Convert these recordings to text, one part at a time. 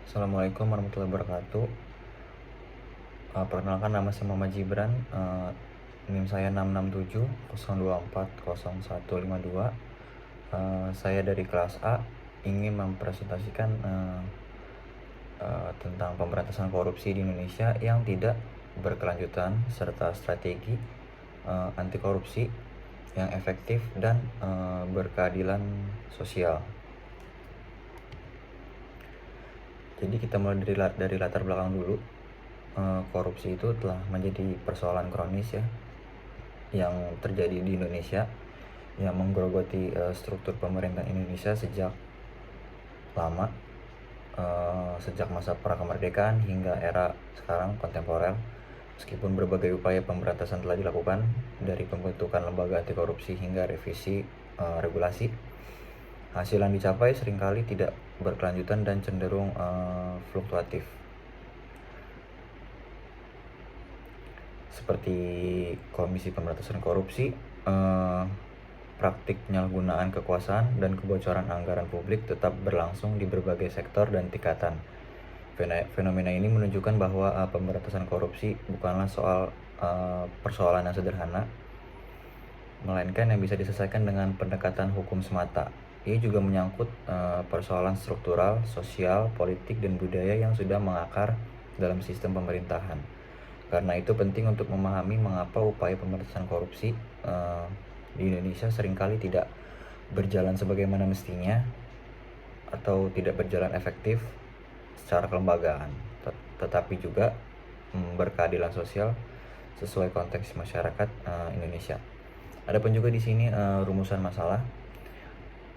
Assalamualaikum warahmatullahi wabarakatuh. Perkenalkan, nama saya Muhammad Gibran. NIM saya 667 024 0152. Saya dari kelas A ingin mempresentasikan tentang pemberantasan korupsi di Indonesia yang tidak berkelanjutan serta strategi anti korupsi yang efektif dan berkeadilan sosial. Jadi kita mulai dari latar belakang dulu. Korupsi itu telah menjadi persoalan kronis ya yang terjadi di Indonesia, yang menggerogoti struktur pemerintahan Indonesia sejak lama, sejak masa prakemerdekaan hingga era sekarang kontemporer. Meskipun berbagai upaya pemberantasan telah dilakukan, dari pembentukan lembaga anti korupsi hingga revisi regulasi, hasil yang dicapai seringkali tidak berkelanjutan dan cenderung fluktuatif. Seperti Komisi Pemberantasan Korupsi, praktik penyalahgunaan kekuasaan dan kebocoran anggaran publik tetap berlangsung di berbagai sektor dan tingkatan. Fenomena ini menunjukkan bahwa pemberantasan korupsi bukanlah persoalan yang sederhana, melainkan yang bisa diselesaikan dengan pendekatan hukum semata. Ia juga menyangkut persoalan struktural, sosial, politik, dan budaya yang sudah mengakar dalam sistem pemerintahan. Karena itu penting untuk memahami mengapa upaya pemberantasan korupsi di Indonesia seringkali tidak berjalan sebagaimana mestinya atau tidak berjalan efektif secara kelembagaan, tetapi juga berkeadilan sosial sesuai konteks masyarakat Indonesia. Adapun juga di sini rumusan masalah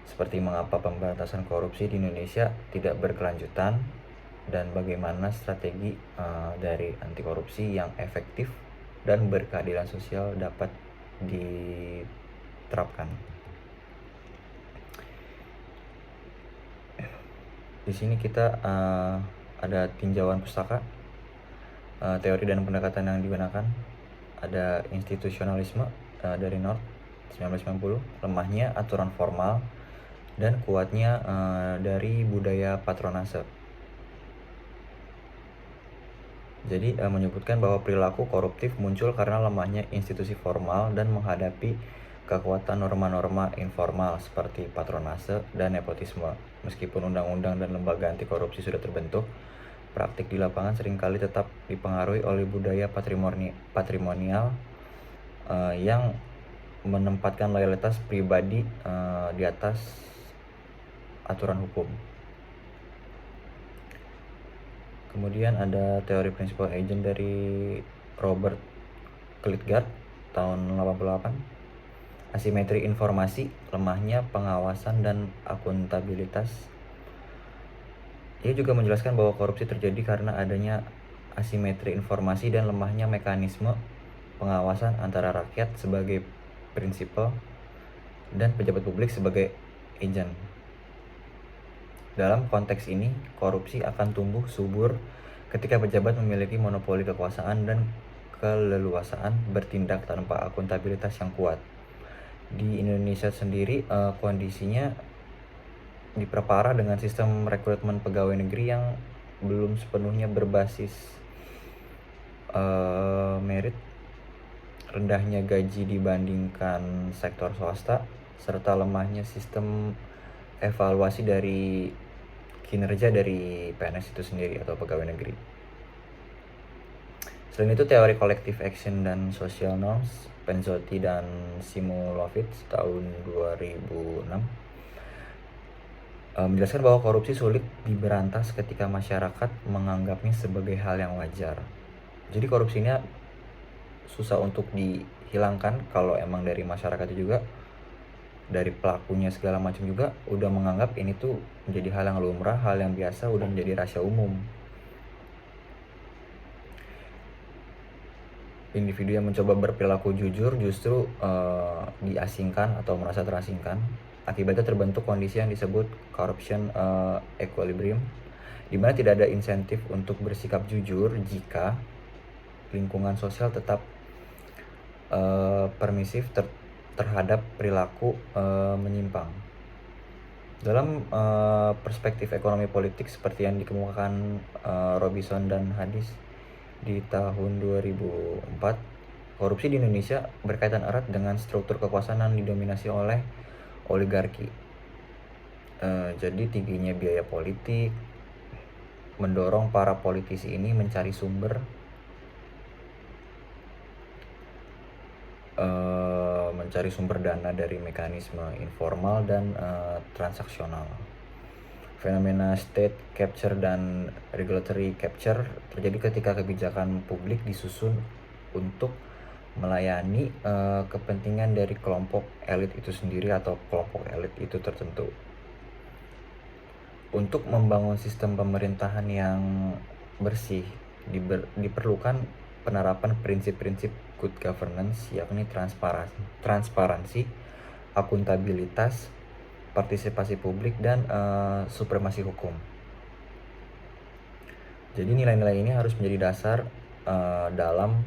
seperti mengapa pemberantasan korupsi di Indonesia tidak berkelanjutan dan bagaimana strategi dari anti korupsi yang efektif dan berkeadilan sosial dapat diterapkan. Di sini kita ada tinjauan pustaka, teori dan pendekatan yang digunakan. Ada institusionalisme dari North 1990, lemahnya aturan formal dan kuatnya dari budaya patronase. Jadi menyebutkan bahwa perilaku koruptif muncul karena lemahnya institusi formal dan menghadapi kekuatan norma-norma informal seperti patronase dan nepotisme. Meskipun undang-undang dan lembaga anti korupsi sudah terbentuk, praktik di lapangan seringkali tetap dipengaruhi oleh budaya patrimonial yang menempatkan loyalitas pribadi di atas aturan hukum. Kemudian ada teori principal agent dari Robert Klitgard tahun 88. Asimetri informasi, lemahnya pengawasan dan akuntabilitas. Ia juga menjelaskan bahwa korupsi terjadi karena adanya asimetri informasi dan lemahnya mekanisme pengawasan antara rakyat sebagai prinsipal dan pejabat publik sebagai agent. Dalam konteks ini, korupsi akan tumbuh subur ketika pejabat memiliki monopoli kekuasaan dan keleluasaan bertindak tanpa akuntabilitas yang kuat. Di Indonesia sendiri, kondisinya diperparah dengan sistem rekrutmen pegawai negeri yang belum sepenuhnya berbasis merit, rendahnya gaji dibandingkan sektor swasta, serta lemahnya sistem evaluasi dari kinerja dari PNS itu sendiri atau pegawai negeri. Selain itu, teori collective action dan social norms, Penzotti dan Simulovitz tahun 2006 menjelaskan bahwa korupsi sulit diberantas ketika masyarakat menganggapnya sebagai hal yang wajar. Jadi korupsinya susah untuk dihilangkan kalau emang dari masyarakat juga, dari pelakunya segala macam juga udah menganggap ini tuh menjadi hal yang lumrah, hal yang biasa, udah menjadi rahasia umum. Individu yang mencoba berperilaku jujur justru diasingkan atau merasa terasingkan. Akibatnya terbentuk kondisi yang disebut corruption equilibrium, di mana tidak ada insentif untuk bersikap jujur jika lingkungan sosial tetap permisif terhadap perilaku menyimpang. Dalam perspektif ekonomi politik seperti yang dikemukakan Robinson dan Hadis di tahun 2004, korupsi di Indonesia berkaitan erat dengan struktur kekuasaan yang didominasi oleh oligarki. Jadi tingginya biaya politik mendorong para politisi ini mencari sumber dana dari mekanisme informal dan transaksional. Fenomena state capture dan regulatory capture terjadi ketika kebijakan publik disusun untuk melayani kepentingan dari kelompok elit itu sendiri atau kelompok elit itu tertentu. Untuk membangun sistem pemerintahan yang bersih diperlukan penerapan prinsip-prinsip good governance, yakni transparansi, akuntabilitas, partisipasi publik, dan supremasi hukum. Jadi nilai-nilai ini harus menjadi dasar dalam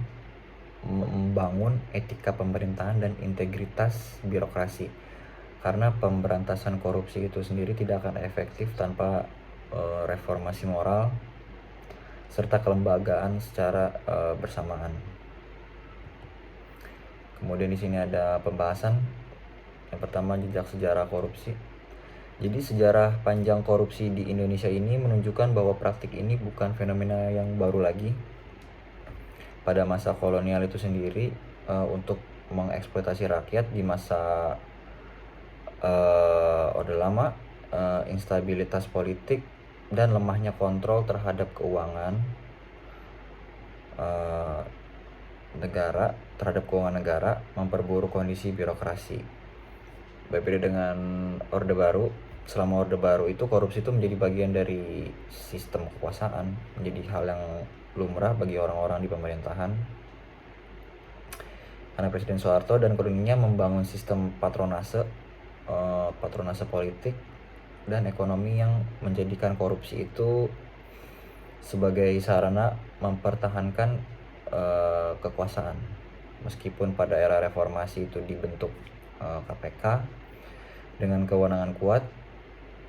membangun etika pemerintahan dan integritas birokrasi. Karena pemberantasan korupsi itu sendiri tidak akan efektif tanpa reformasi moral serta kelembagaan secara bersamaan. Kemudian di sini ada pembahasan. Yang pertama, jejak sejarah korupsi. Jadi sejarah panjang korupsi di Indonesia ini menunjukkan bahwa praktik ini bukan fenomena yang baru lagi. Pada masa kolonial itu sendiri, untuk mengeksploitasi rakyat di masa Orde Lama, instabilitas politik dan lemahnya kontrol terhadap keuangan negara memperburuk kondisi birokrasi. Berbeda dengan Orde Baru, selama Orde Baru itu korupsi itu menjadi bagian dari sistem kekuasaan, menjadi hal yang lumrah bagi orang-orang di pemerintahan. Karena Presiden Soeharto dan koloninya membangun sistem patronase politik dan ekonomi yang menjadikan korupsi itu sebagai sarana mempertahankan kekuasaan. Meskipun pada era reformasi itu dibentuk KPK dengan kewenangan kuat,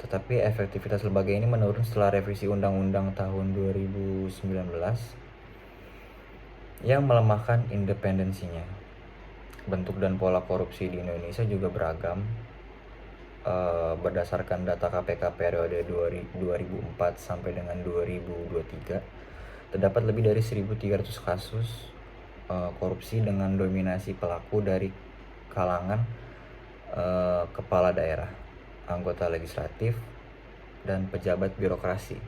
tetapi efektivitas lembaga ini menurun setelah revisi Undang-Undang tahun 2019 yang melemahkan independensinya. Bentuk dan pola korupsi di Indonesia juga beragam. Berdasarkan data KPK periode 2004 sampai dengan 2023, terdapat lebih dari 1.300 kasus korupsi dengan dominasi pelaku dari kalangan kepala daerah, anggota legislatif, dan pejabat birokrasi.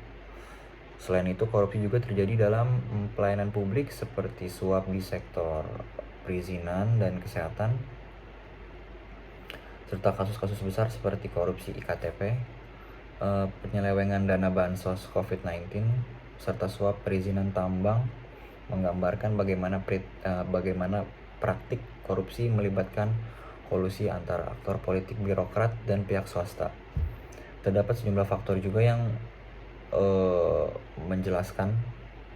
Selain itu, korupsi juga terjadi dalam pelayanan publik seperti suap di sektor perizinan dan kesehatan, serta kasus-kasus besar seperti korupsi IKTP, penyelewengan dana bansos COVID-19, serta suap perizinan tambang, menggambarkan bagaimana praktik korupsi melibatkan kolusi antara aktor politik, birokrat, dan pihak swasta. Terdapat sejumlah faktor juga yang menjelaskan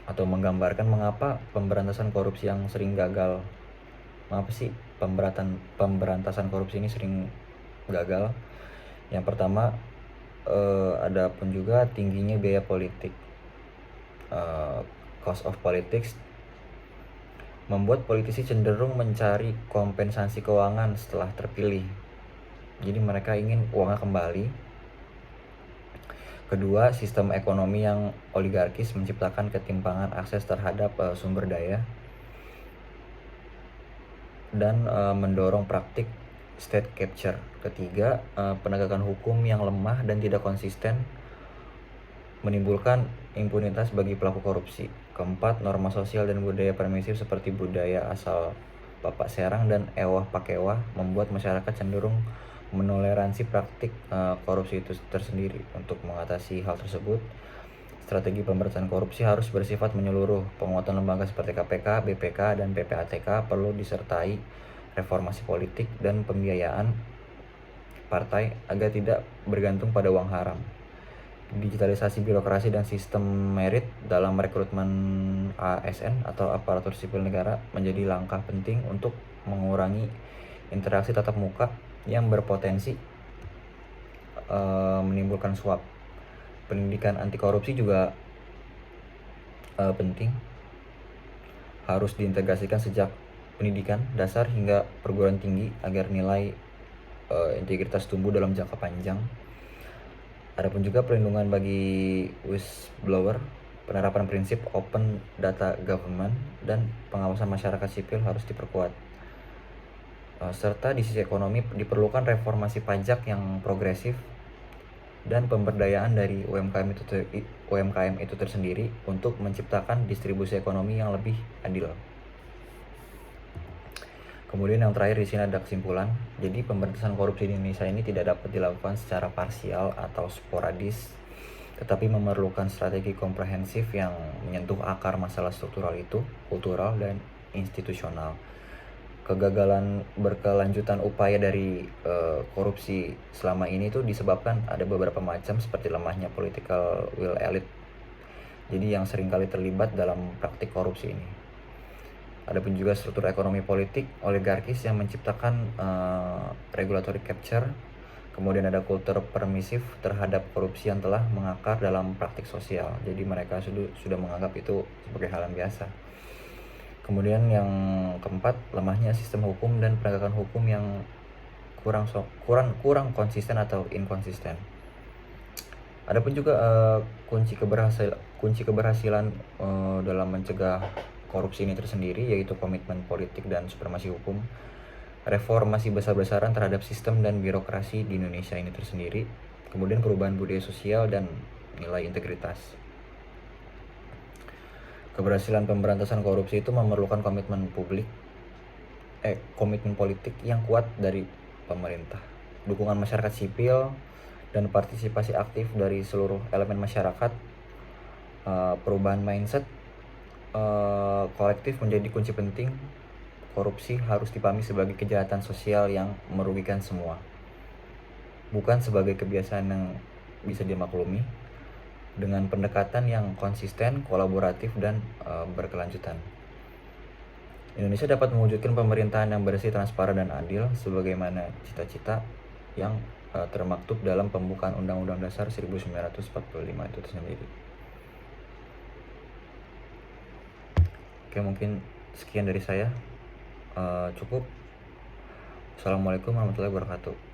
atau menggambarkan mengapa pemberantasan korupsi yang sering gagal. Mengapa sih pemberantasan korupsi ini sering gagal? Yang pertama, ada pun juga tingginya biaya politik. Cost of politics membuat politisi cenderung mencari kompensasi keuangan setelah terpilih. Jadi mereka ingin uangnya kembali. Kedua, sistem ekonomi yang oligarkis menciptakan ketimpangan akses terhadap sumber daya dan mendorong praktik state capture. Ketiga, penegakan hukum yang lemah dan tidak konsisten menimbulkan impunitas bagi pelaku korupsi. Keempat, norma sosial dan budaya permisif seperti budaya asal Bapak Serang dan ewah pakewah membuat masyarakat cenderung menoleransi praktik korupsi itu tersendiri. Untuk mengatasi hal tersebut, strategi pemberantasan korupsi harus bersifat menyeluruh. Penguatan lembaga seperti KPK, BPK, dan PPATK perlu disertai reformasi politik dan pembiayaan partai agar tidak bergantung pada uang haram. Digitalisasi birokrasi dan sistem merit dalam rekrutmen ASN atau aparatur sipil negara menjadi langkah penting untuk mengurangi interaksi tatap muka yang berpotensi menimbulkan suap. Pendidikan anti korupsi juga penting, harus diintegrasikan sejak pendidikan dasar hingga perguruan tinggi agar nilai integritas tumbuh dalam jangka panjang. Adapun juga perlindungan bagi whistleblower, penerapan prinsip open data government, dan pengawasan masyarakat sipil harus diperkuat. Serta di sisi ekonomi diperlukan reformasi pajak yang progresif dan pemberdayaan dari UMKM itu tersendiri untuk menciptakan distribusi ekonomi yang lebih adil. Kemudian yang terakhir di sini ada kesimpulan. Jadi pemberantasan korupsi di Indonesia ini tidak dapat dilakukan secara parsial atau sporadis, tetapi memerlukan strategi komprehensif yang menyentuh akar masalah struktural itu, kultural dan institusional. Kegagalan berkelanjutan upaya dari korupsi selama ini tuh disebabkan ada beberapa macam, seperti lemahnya political will elite, jadi yang seringkali terlibat dalam praktik korupsi ini. Adapun juga struktur ekonomi politik oligarkis yang menciptakan regulatory capture. Kemudian ada kultur permisif terhadap korupsi yang telah mengakar dalam praktik sosial, jadi mereka sudah menganggap itu sebagai hal yang biasa. Kemudian yang keempat, lemahnya sistem hukum dan penegakan hukum yang kurang konsisten atau inkonsisten. Adapun juga kunci keberhasilan dalam mencegah korupsi ini tersendiri yaitu komitmen politik dan supremasi hukum, reformasi besar-besaran terhadap sistem dan birokrasi di Indonesia ini tersendiri, kemudian perubahan budaya sosial dan nilai integritas. Keberhasilan pemberantasan korupsi itu memerlukan komitmen politik yang kuat dari pemerintah, dukungan masyarakat sipil, dan partisipasi aktif dari seluruh elemen masyarakat. Perubahan mindset kolektif menjadi kunci penting. Korupsi harus dipahami sebagai kejahatan sosial yang merugikan semua, bukan sebagai kebiasaan yang bisa dimaklumi. Dengan pendekatan yang konsisten, kolaboratif, dan berkelanjutan, Indonesia dapat mewujudkan pemerintahan yang bersih, transparan, dan adil sebagaimana cita-cita yang termaktub dalam pembukaan Undang-Undang Dasar 1945 itu sendiri. Oke, mungkin sekian dari saya. Cukup. Assalamualaikum warahmatullahi wabarakatuh.